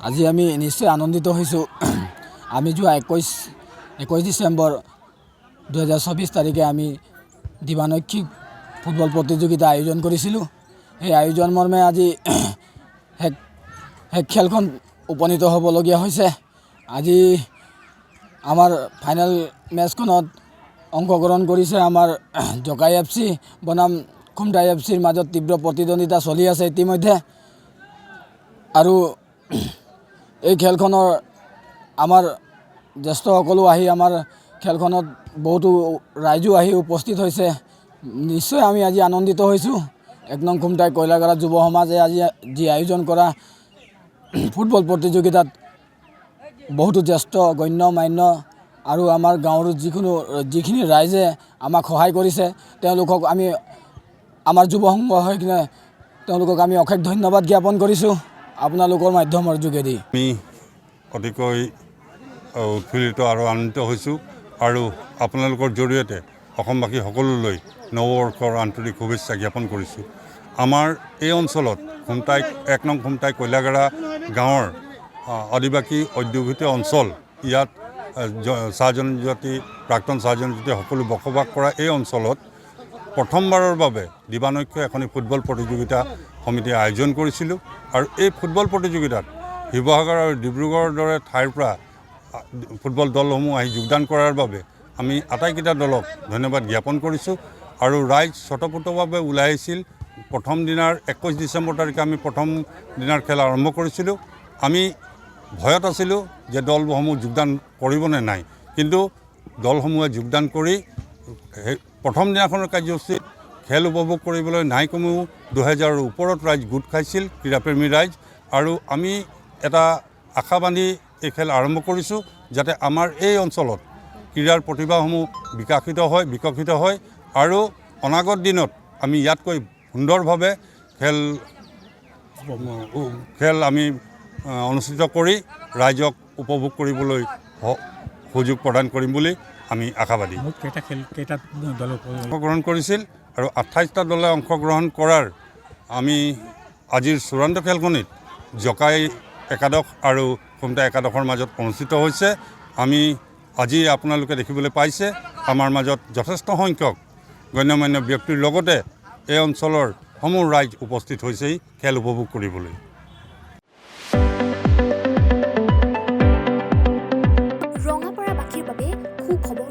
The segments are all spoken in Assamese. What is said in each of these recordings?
আজি আমি নিশ্চয় আনন্দিত হৈছোঁ। আমি যোৱা 21 ডিচেম্বৰ 2024 তাৰিখে আমি দিবানৈক্ষিক ফুটবল প্ৰতিযোগিতা আয়োজন কৰিছিলোঁ। সেই আয়োজন মৰ্মে আজি খেলখন উপনীত হ'বলগীয়া হৈছে। আজি আমাৰ ফাইনেল মেচখনত অংশগ্ৰহণ কৰিছে আমাৰ জকাই FC বনাম খুমটাই FCৰ মাজত তীব্ৰ প্ৰতিদ্বন্দ্বিতা চলি আছে ইতিমধ্যে। আৰু এই খেলখনৰ আমাৰ জ্যেষ্ঠসকলো আহি আমাৰ খেলখনত বহুতো ৰাইজো আহি উপস্থিত হৈছে। নিশ্চয় আমি আজি আনন্দিত হৈছোঁ। 1 নং খুমটাই কয়লাগাৰা যুৱ সমাজে আজি যি আয়োজন কৰা ফুটবল প্ৰতিযোগিতাত বহুতো জ্যেষ্ঠ গণ্য মান্য আৰু আমাৰ গাঁৱৰ যিখিনি ৰাইজে আমাক সহায় কৰিছে তেওঁলোকক আমি আমাৰ যুৱ সংঘ হৈ কিনে তেওঁলোকক আমি অশেষ ধন্যবাদ জ্ঞাপন কৰিছোঁ আপোনালোকৰ মাধ্যমৰ যোগেদি। আমি অতিকৈ উৎফুল্লিত আৰু আনন্দিত হৈছোঁ আৰু আপোনালোকৰ জৰিয়তে অসমবাসী সকলোলৈ নৱবৰ্ষৰ আন্তৰিক শুভেচ্ছা জ্ঞাপন কৰিছোঁ। আমাৰ এই অঞ্চলত খুমটাই 1 নং খুমটাই কয়লাগাৰা গাঁৱৰ আদিবাসী অধ্যুষিত অঞ্চল, ইয়াত চাহ জনজাতি প্ৰাক্তন চাহ জনজাতি সকলো বসবাস কৰা এই অঞ্চলত প্ৰথমবাৰৰ বাবে দিবানৈক্ষ এখনি ফুটবল প্ৰতিযোগিতা সমিতিয়ে আয়োজন কৰিছিলোঁ। আৰু এই ফুটবল প্ৰতিযোগিতাত শিৱসাগৰ আৰু ডিব্ৰুগড়ৰ দৰে ঠাইৰ পৰা ফুটবল দলসমূহ আহি যোগদান কৰাৰ বাবে আমি আটাইকেইটা দলক ধন্যবাদ জ্ঞাপন কৰিছোঁ। আৰু ৰাইজ স্বতঃস্ফূৰ্তভাৱে ওলাই আহিছিল। প্ৰথম দিনাৰ 21 ডিচেম্বৰ তাৰিখে আমি প্ৰথম দিনাৰ খেল আৰম্ভ কৰিছিলোঁ। আমি ভয়ত আছিলোঁ যে দলসমূহ যোগদান কৰিবনে নাই, কিন্তু দলসমূহে যোগদান কৰি প্ৰথম দিনাখনৰ কাৰ্যসূচীত খেল উপভোগ কৰিবলৈ নাই কমেও 2000ৰ ওপৰত ৰাইজ গোট খাইছিল, ক্ৰীড়াপ্ৰেমী ৰাইজ। আৰু আমি এটা আশা বান্ধি এই খেল আৰম্ভ কৰিছোঁ যাতে আমাৰ এই অঞ্চলত ক্ৰীড়াৰ প্ৰতিভাসমূহ বিকশিত হয় আৰু অনাগত দিনত আমি ইয়াতকৈ সুন্দৰভাৱে খেল আমি অনুষ্ঠিত কৰি ৰাইজক উপভোগ কৰিবলৈ সুযোগ প্ৰদান কৰিম বুলি আমি আশাবাদী। অংশগ্ৰহণ কৰিছিল আৰু 28টা দলে অংশগ্ৰহণ কৰাৰ আমি আজিৰ চূড়ান্ত খেলখনিত জকাই একাদশ আৰু খুমটাই একাদশৰ মাজত অনুষ্ঠিত হৈছে। আমি আজি আপোনালোকে দেখিবলৈ পাইছে আমাৰ মাজত যথেষ্ট সংখ্যক গণ্যমান্য ব্যক্তিৰ লগতে এই অঞ্চলৰ সমূহ ৰাইজ উপস্থিত হৈছেই খেল উপভোগ কৰিবলৈ। ৰঙাপাৰাবাসীৰ বাবে সুখবৰ।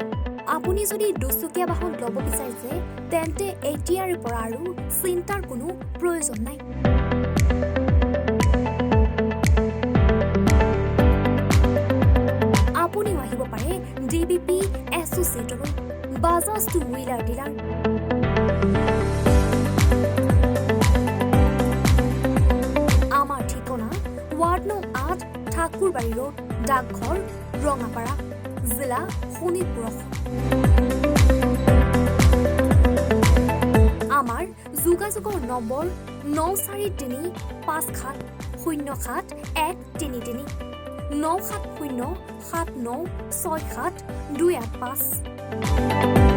আপুনি যদি দুচকীয়া বাহন ল'ব বিচাৰিছে তেন্তে এতিয়াৰ পৰা আৰু চিন্তাৰ কোনো প্ৰয়োজন নাই। আপুনিও আহিব পাৰে DBP এছ'চিয়েটলৈ, বাজাজ টু হুইলাৰ ডিলাৰ। আমাৰ ঠিকনা ৱাৰ্ড নং 8 ঠাকুৰবাৰী ৰোড, ডাকঘৰ, ৰঙাপাৰা, জিলা শোণিতপুৰ। আমাৰ যোগাযোগৰ নম্বৰ 9435707133 9707967285285।